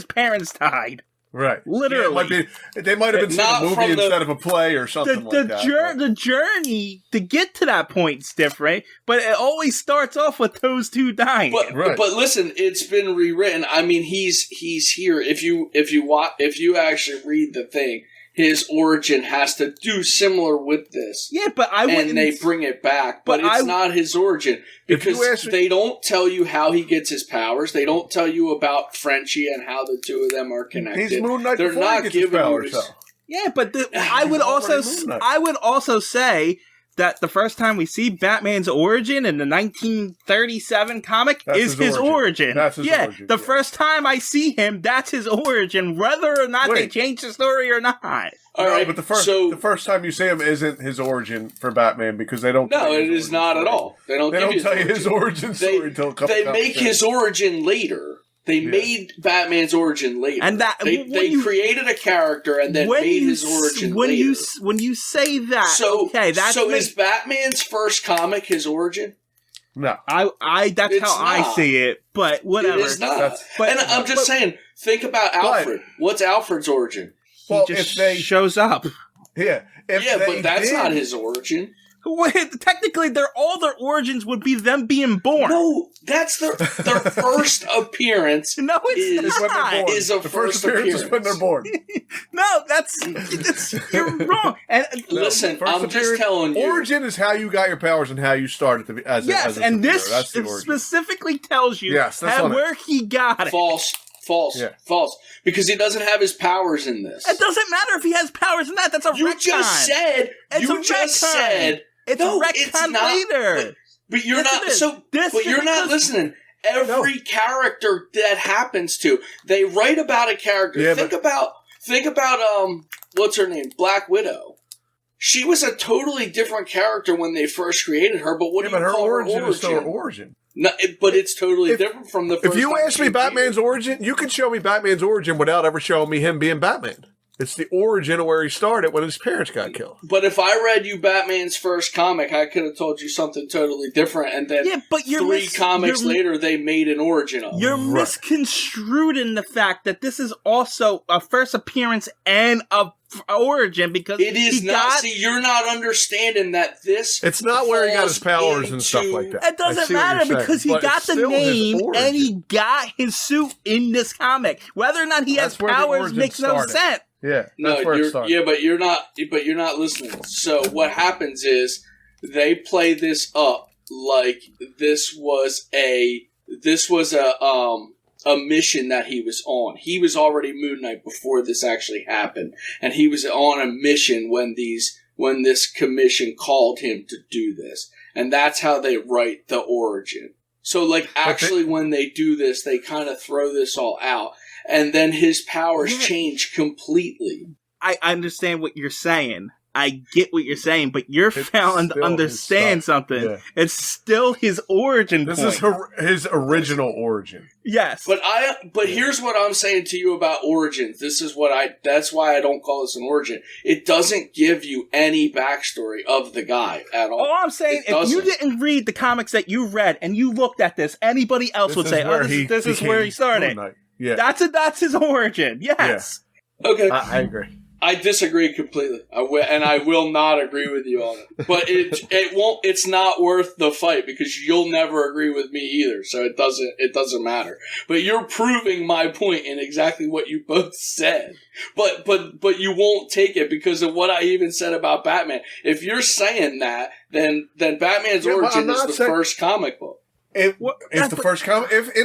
[SPEAKER 1] parents died.
[SPEAKER 2] Right.
[SPEAKER 1] Literally.
[SPEAKER 2] Yeah, they might have been seeing a movie instead of a play or something like that.
[SPEAKER 1] The journey to get to that point is different, but it always starts off with those two dying.
[SPEAKER 3] But listen, it's been rewritten. I mean, he's here. If you actually read the thing, his origin has to do similar with this.
[SPEAKER 1] Yeah, but
[SPEAKER 3] and they bring it back, but it's not his origin because they don't tell you how he gets his powers. They don't tell you about Frenchie and how the two of them are connected.
[SPEAKER 2] He's Moon Knight.
[SPEAKER 3] They're not giving
[SPEAKER 2] powers,
[SPEAKER 3] you.
[SPEAKER 1] Yeah, but I would also say that the first time we see Batman's origin in the 1937 comic is his origin.
[SPEAKER 2] That's his origin.
[SPEAKER 1] The first time I see him, that's his origin, whether or not they change the story or not.
[SPEAKER 3] All right,
[SPEAKER 2] but the first time you see him isn't his origin for Batman because they don't.
[SPEAKER 3] No, it is not at all. They don't
[SPEAKER 2] tell you his origin story until a couple.
[SPEAKER 3] They make his origin later. They made Batman's origin later,
[SPEAKER 1] and that
[SPEAKER 3] they created a character and then made his origin later.
[SPEAKER 1] When you say that,
[SPEAKER 3] is Batman's first comic his origin?
[SPEAKER 2] No,
[SPEAKER 1] that's how I see it. But whatever,
[SPEAKER 3] it is not. I'm just saying. Think about Alfred. What's Alfred's origin?
[SPEAKER 1] He just shows up.
[SPEAKER 2] Yeah,
[SPEAKER 3] but that's not his origin.
[SPEAKER 1] Wait, technically, all their origins would be them being born.
[SPEAKER 3] No, that's their first appearance.
[SPEAKER 1] No, it's not.
[SPEAKER 3] The first appearance
[SPEAKER 2] is when they're born.
[SPEAKER 1] No, you're wrong. And
[SPEAKER 3] listen, I'm just telling you.
[SPEAKER 2] Origin is how you got your powers and how you started as a
[SPEAKER 1] and
[SPEAKER 2] superhero.
[SPEAKER 1] this specifically tells you where he got it.
[SPEAKER 3] False. Because he doesn't have his powers in this.
[SPEAKER 1] It doesn't matter if he has powers in that. That's a retcon.
[SPEAKER 3] You just said.
[SPEAKER 1] It's a retcon later.
[SPEAKER 3] But you're not listening. Every character that happens to, they write about a character.
[SPEAKER 2] Yeah,
[SPEAKER 3] think about what's her name? Black Widow. She was a totally different character when they first created her, but her origin is still her origin. No, but it's totally different from the first.
[SPEAKER 2] If you ask me Batman's origin, you can show me Batman's origin without ever showing me him being Batman. It's the origin of where he started when his parents got killed.
[SPEAKER 3] But if I read you Batman's first comic, I could have told you something totally different, and then 3 comics later, they made an origin of it.
[SPEAKER 1] You're misconstrued in the fact that this is also a first appearance and a origin because
[SPEAKER 3] it is not. See, you're not understanding that this.
[SPEAKER 2] It's not where he got his powers and stuff like that.
[SPEAKER 1] It doesn't matter because he got the name and he got his suit in this comic. Whether or not he has powers makes no sense.
[SPEAKER 2] Yeah, that's where it started.
[SPEAKER 3] But you're not listening. So what happens is they play this up like this was a mission that he was on. He was already Moon Knight before this actually happened, and he was on a mission when this commission called him to do this, and that's how they write the origin. So, when they do this, they kind of throw this all out, and then his powers change completely.
[SPEAKER 1] I understand what you're saying. I get what you're saying, but you're failing to understand something. Yeah. It's still his origin point.
[SPEAKER 2] This is his original origin.
[SPEAKER 1] Yes.
[SPEAKER 3] But here's what I'm saying to you about origins. That's why I don't call this an origin. It doesn't give you any backstory of the guy at all.
[SPEAKER 1] All I'm saying, if you didn't read the comics that you read and you looked at this, anybody else would say, this is where he started.
[SPEAKER 2] Yeah.
[SPEAKER 1] That's his origin. Yes.
[SPEAKER 3] Yeah. Okay.
[SPEAKER 2] I agree.
[SPEAKER 3] I disagree completely, and I will not agree with you on it. But it won't. It's not worth the fight because you'll never agree with me either. So it doesn't matter. But you're proving my point in exactly what you both said. But you won't take it because of what I even said about Batman. If you're saying that, then Batman's origin is the first comic book.
[SPEAKER 2] If in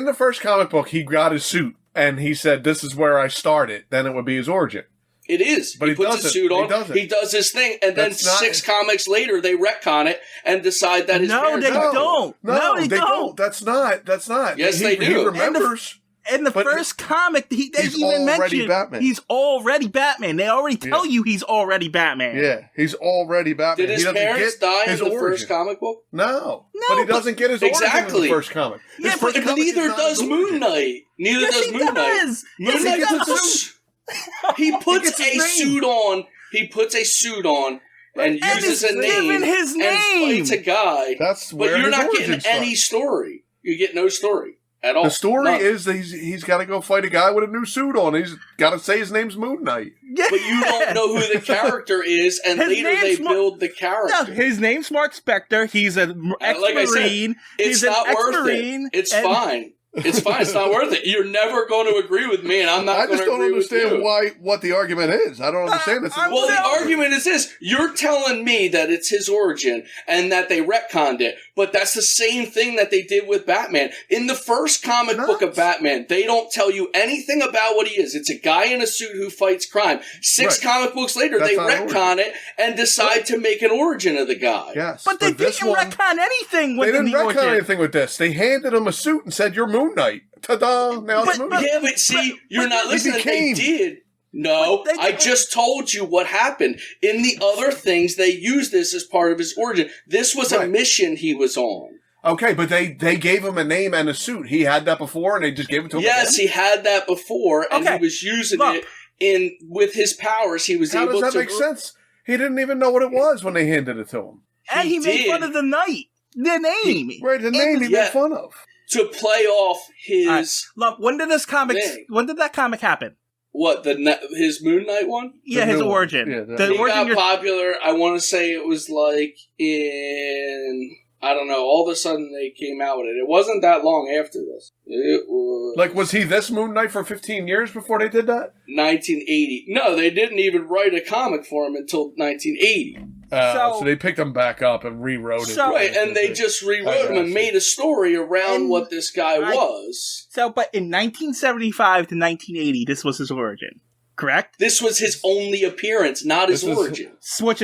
[SPEAKER 2] the first comic book he got his suit and he said this is where I started, then it would be his origin.
[SPEAKER 3] It is. But he puts his suit on. He does his thing, and then 6 comics later, they retcon it and decide that his parents
[SPEAKER 1] don't.
[SPEAKER 2] No, they don't. That's not.
[SPEAKER 3] Yes, they do.
[SPEAKER 2] He remembers.
[SPEAKER 1] in the first comic, they even mentioned
[SPEAKER 2] Batman.
[SPEAKER 1] He's already Batman. They already tell you he's already Batman.
[SPEAKER 2] Yeah, he's already Batman.
[SPEAKER 3] Did his parents die in the first comic book?
[SPEAKER 2] No, but he doesn't get his origin in the first comic.
[SPEAKER 3] Yeah, but neither does Moon Knight. Neither does Moon Knight. Moon Knight gets a suit. He puts a suit on. He puts a suit on. And uses a name
[SPEAKER 1] his name
[SPEAKER 3] and fights a guy.
[SPEAKER 2] That's where
[SPEAKER 3] but you're not getting
[SPEAKER 2] starts.
[SPEAKER 3] any story. You get no story at all.
[SPEAKER 2] The story is that he's got to go fight a guy with a new suit on. He's got to say his name's Moon Knight.
[SPEAKER 1] Yeah.
[SPEAKER 3] But you don't know who the character is, and later they build the character.
[SPEAKER 1] No, his name's Mark Spector. He's an ex-Marine.
[SPEAKER 3] It's not worth it. It's fine. It's fine. It's not worth it. You're never going to agree with me, and I'm not going to agree with you.
[SPEAKER 2] I just don't understand what the argument is. I don't understand this.
[SPEAKER 3] Well, the argument is this. You're telling me that it's his origin and that they retconned it, but that's the same thing that they did with Batman. In the first comic book of Batman, they don't tell you anything about what he is. It's a guy in a suit who fights crime. Six comic books later, they retcon it and decide to make an origin of the guy.
[SPEAKER 2] Yes,
[SPEAKER 1] but they didn't retcon anything with
[SPEAKER 2] the origin. They didn't retcon anything with this. They handed him a suit and said, "You're Moon Knight." Ta-da! Now it's Moon Knight.
[SPEAKER 3] Yeah, but see, you're not listening. They did. No, I just told you what happened. In the other things, they used this as part of his origin. This was a mission he was on.
[SPEAKER 2] Okay, but they gave him a name and a suit. He had that before, and they just gave it to him.
[SPEAKER 3] Yes, he had that before, and he was using it with his powers. He was able to.
[SPEAKER 2] How does that make sense? He didn't even know what it was when they handed it to him.
[SPEAKER 1] And he made fun of the Knight. The name.
[SPEAKER 2] The name he made fun of.
[SPEAKER 3] To play off his...
[SPEAKER 1] Look, when did that comic happen?
[SPEAKER 3] What, his Moon Knight one?
[SPEAKER 1] Yeah, his origin.
[SPEAKER 3] Yeah, he got popular, I want to say it was like in... I don't know, all of a sudden they came out with it. It wasn't that long after this. It was...
[SPEAKER 2] Like, was he this Moon Knight for 15 years before they did that?
[SPEAKER 3] 1980. No, they didn't even write a comic for him until 1980.
[SPEAKER 2] So they picked him back up and rewrote it.
[SPEAKER 3] Right, and they just rewrote him and made a story around what this guy was.
[SPEAKER 1] So, but in 1975 to 1980, this was his origin, correct?
[SPEAKER 3] This was his only appearance, not his origin.
[SPEAKER 1] Which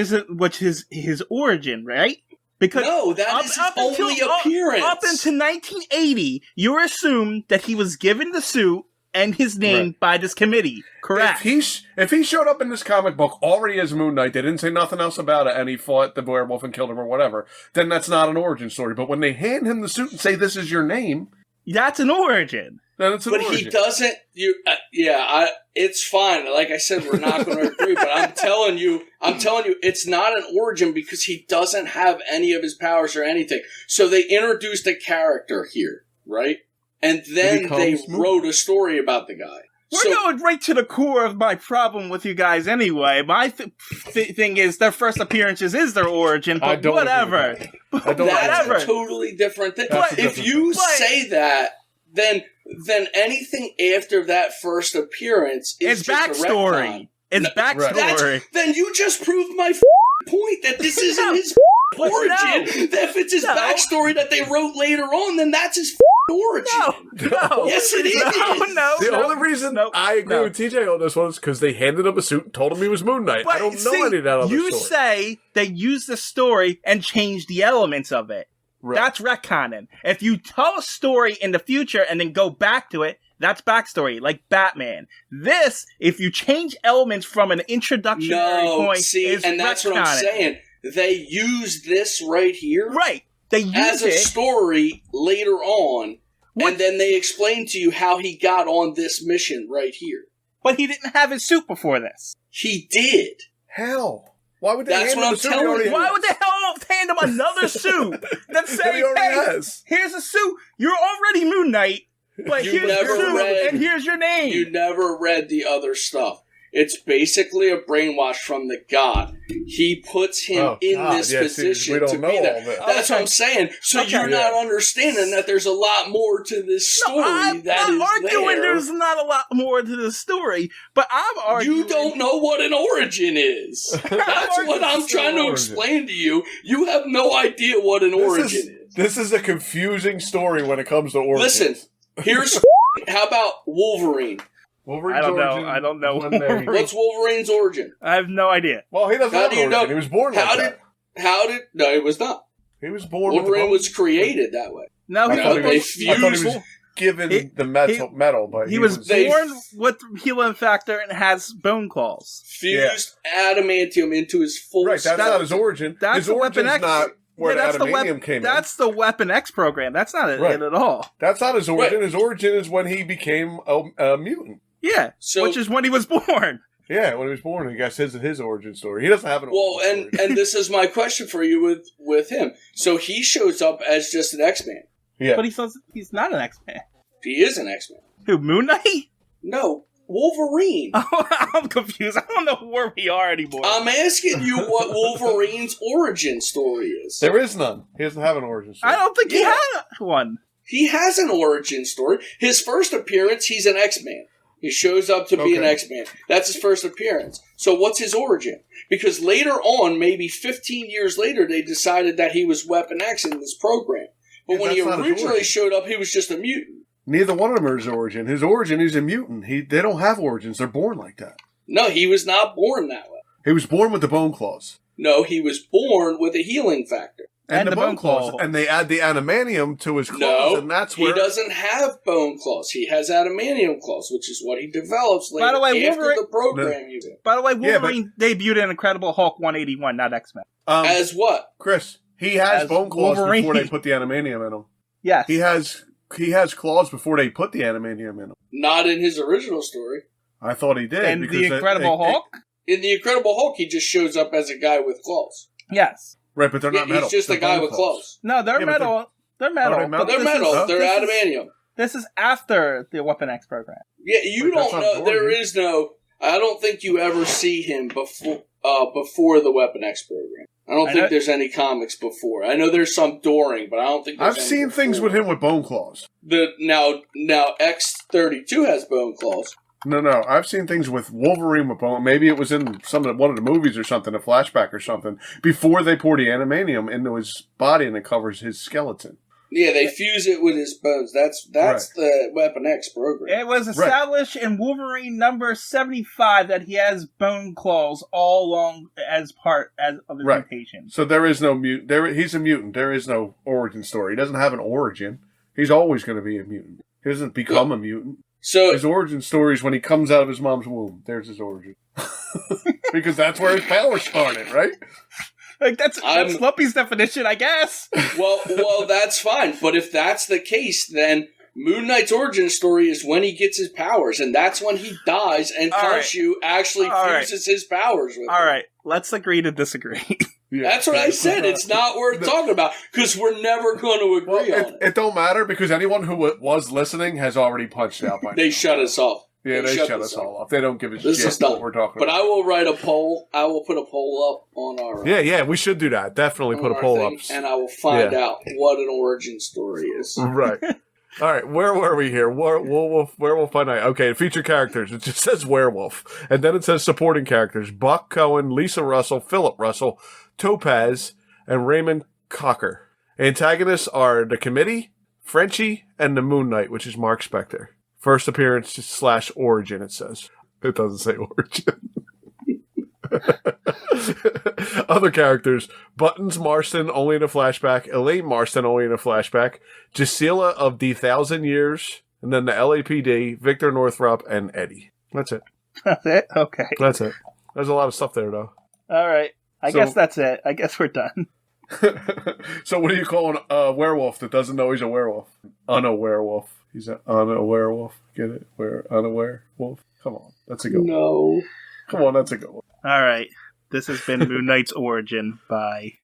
[SPEAKER 1] is his origin, right? Because
[SPEAKER 3] no, that is his only appearance.
[SPEAKER 1] Up until 1980, you assumed that he was given the suit and his name by this committee, correct?
[SPEAKER 2] If he showed up in this comic book already as Moon Knight, they didn't say nothing else about it, and he fought the werewolf and killed him or whatever, then that's not an origin story. But when they hand him the suit and say, "This is your name,"
[SPEAKER 1] that's an origin.
[SPEAKER 2] Then it's an origin.
[SPEAKER 3] But he doesn't. It's fine. Like I said, we're not going to agree. But I'm telling you, it's not an origin because he doesn't have any of his powers or anything. So they introduced a character here, right? And then they wrote a story about the guy.
[SPEAKER 1] We're going right to the core of my problem with you guys anyway. My thing is their first appearances is their origin, but whatever.
[SPEAKER 3] That's a totally different thing. But if you say that, then anything after that first appearance is just
[SPEAKER 1] backstory. It's backstory.
[SPEAKER 3] Then you just proved my point that this isn't his origin. That if it's his backstory that they wrote later on, then that's his origin.
[SPEAKER 1] No.
[SPEAKER 3] Yes, it is.
[SPEAKER 2] The only reason I agree with TJ on this one is because they handed him a suit and told him he was Moon Knight. But I don't know any of that other story.
[SPEAKER 1] You say they used the story and changed the elements of it. Right. That's retconning. If you tell a story in the future and then go back to it, that's backstory, like Batman. This, if you change elements from an introductionary point, is
[SPEAKER 3] and that's what I'm saying. They use this right here,
[SPEAKER 1] right? They use
[SPEAKER 3] as a story later on, and then they explain to you how he got on this mission right here.
[SPEAKER 1] But he didn't have his suit before this.
[SPEAKER 3] He did.
[SPEAKER 2] Hell. Why would they
[SPEAKER 3] That's
[SPEAKER 2] hand him
[SPEAKER 3] what
[SPEAKER 2] a
[SPEAKER 3] I'm
[SPEAKER 2] suit?
[SPEAKER 3] telling you.
[SPEAKER 1] Why would they hand him another suit that say, "Hey, here's a suit. You're already Moon Knight, but here's your suit and here's your name."
[SPEAKER 3] You never read the other stuff. It's basically a brainwash from the god. He puts him in this position to be there. That's what I'm saying. So you're not understanding that there's a lot more to this story.
[SPEAKER 1] I'm not arguing there's not a lot more to this story, but I'm arguing
[SPEAKER 3] you don't know what an origin is. That's what I'm trying to explain to you. You have no idea what an origin is.
[SPEAKER 2] This is a confusing story when it comes to origins.
[SPEAKER 3] Listen, here's how about Wolverine?
[SPEAKER 2] Wolverine's origin.
[SPEAKER 1] I don't know.
[SPEAKER 3] What's Wolverine's origin?
[SPEAKER 1] I have no idea.
[SPEAKER 2] Well, he doesn't have an origin. He was born like that.
[SPEAKER 3] No, he was not.
[SPEAKER 2] He was born.
[SPEAKER 3] Wolverine was created that way.
[SPEAKER 1] No,
[SPEAKER 3] they fused.
[SPEAKER 2] given the metal, but
[SPEAKER 1] he was born with healing factor and has bone claws.
[SPEAKER 3] Fused adamantium into his full.
[SPEAKER 2] Right, that's not his origin.
[SPEAKER 1] That's
[SPEAKER 2] his
[SPEAKER 1] the Weapon X.
[SPEAKER 2] Not where the adamantium came in.
[SPEAKER 1] That's the Weapon X program. That's not it at all.
[SPEAKER 2] That's not his origin. Right. His origin is when he became a mutant.
[SPEAKER 1] Yeah, which is when he was born.
[SPEAKER 2] Yeah, when he was born, I guess his origin story. He doesn't have an origin
[SPEAKER 3] story. and this is my question for you with him. So he shows up as just an X-Man.
[SPEAKER 1] Yeah. But he says he's not an X-Man.
[SPEAKER 3] He is an X-Man.
[SPEAKER 1] Who, Moon Knight?
[SPEAKER 3] No, Wolverine.
[SPEAKER 1] Oh, I'm confused. I don't know where we are anymore.
[SPEAKER 3] I'm asking you what Wolverine's origin story is.
[SPEAKER 2] There is none. He doesn't have an origin story.
[SPEAKER 1] I don't think he had one.
[SPEAKER 3] He has an origin story. His first appearance, he's an X-Man. He shows up to be an X-Man. That's his first appearance. So what's his origin? Because later on, maybe 15 years later, they decided that he was Weapon X in this program. But when he originally showed up, he was just a mutant.
[SPEAKER 2] Neither one of them are his origin. His origin, he's a mutant. They don't have origins. They're born like that.
[SPEAKER 3] No, he was not born that way.
[SPEAKER 2] He was born with the bone claws.
[SPEAKER 3] No, he was born with a healing factor.
[SPEAKER 2] And the bone claws. And they add the adamantium to his claws, and that's where...
[SPEAKER 3] he doesn't have bone claws. He has adamantium claws, which is what he develops later after the program.
[SPEAKER 1] By the way, Wolverine debuted in Incredible Hulk 181, not X-Men.
[SPEAKER 3] As what?
[SPEAKER 2] Chris, he has bone claws before they put the adamantium in him.
[SPEAKER 1] Yes.
[SPEAKER 2] He has claws before they put the adamantium in him.
[SPEAKER 3] Not in his original story.
[SPEAKER 2] I thought he did.
[SPEAKER 1] In the Incredible Hulk?
[SPEAKER 3] In the Incredible Hulk, he just shows up as a guy with claws.
[SPEAKER 1] Yes.
[SPEAKER 2] Right, but they're not metal.
[SPEAKER 3] He's just a guy with claws.
[SPEAKER 1] No, they're metal. They're metal.
[SPEAKER 3] They're metal. They're adamantium.
[SPEAKER 1] This is after the Weapon X program.
[SPEAKER 3] Yeah, you don't know. There is no... I don't think you ever see him before the Weapon X program. I don't think there's any comics before. I know there's some during, but I don't think there's
[SPEAKER 2] I've seen things with him with bone claws.
[SPEAKER 3] Now X-32 has bone claws.
[SPEAKER 2] No. I've seen things with Wolverine with bone. Maybe it was in one of the movies or something, a flashback or something, before they pour the adamantium into his body and it covers his skeleton.
[SPEAKER 3] Yeah, they fuse it with his bones. That's the Weapon X program.
[SPEAKER 1] It was established in Wolverine number 75 that he has bone claws all along as part of his mutation.
[SPEAKER 2] So there is no mutant. He's a mutant. There is no origin story. He doesn't have an origin. He's always going to be a mutant. He doesn't become a mutant.
[SPEAKER 3] So
[SPEAKER 2] his origin story is when he comes out of his mom's womb. There's his origin. Because that's where his power started, right?
[SPEAKER 1] Like that's Lumpy's definition, I guess.
[SPEAKER 3] Well, that's fine. But if that's the case, then Moon Knight's origin story is when he gets his powers, and that's when he dies, and Khonshu actually fuses his powers with him.
[SPEAKER 1] All right, let's agree to disagree.
[SPEAKER 3] Yeah, that's what I said. It's not worth talking about, because we're never going to agree on it.
[SPEAKER 2] It don't matter, because anyone who was listening has already punched out by now.
[SPEAKER 3] They shut us off.
[SPEAKER 2] Yeah, they shut us all off. They don't give a shit what we're talking about.
[SPEAKER 3] But I will write a poll. I will put a poll up on our...
[SPEAKER 2] Yeah, we should do that. Definitely put a poll up.
[SPEAKER 3] And I will find out what an origin story is.
[SPEAKER 2] Right. All right, where were we here? Werewolf by Night. Okay, featured characters. It just says werewolf. And then it says supporting characters. Buck Cohen, Lisa Russell, Philip Russell, Topaz, and Raymond Cocker. Antagonists are the Committee, Frenchie, and the Moon Knight, which is Mark Spector. First appearance / origin, it says. It doesn't say origin. Other characters. Buttons Marston, only in a flashback. Elaine Marston, only in a flashback. Gisela of the 1,000 Years. And then the LAPD, Victor Northrop, and Eddie. That's it.
[SPEAKER 1] That's it? Okay.
[SPEAKER 2] That's it. There's a lot of stuff there, though.
[SPEAKER 1] All right. I guess that's it. I guess we're done.
[SPEAKER 2] So what do you call a werewolf that doesn't know he's a werewolf? Unaware-wolf. He's an unaware wolf. Get it? Unaware wolf? Come on. That's a good one.
[SPEAKER 3] No.
[SPEAKER 2] Come on, that's a good one.
[SPEAKER 1] All right. This has been Moon Knight's Origin by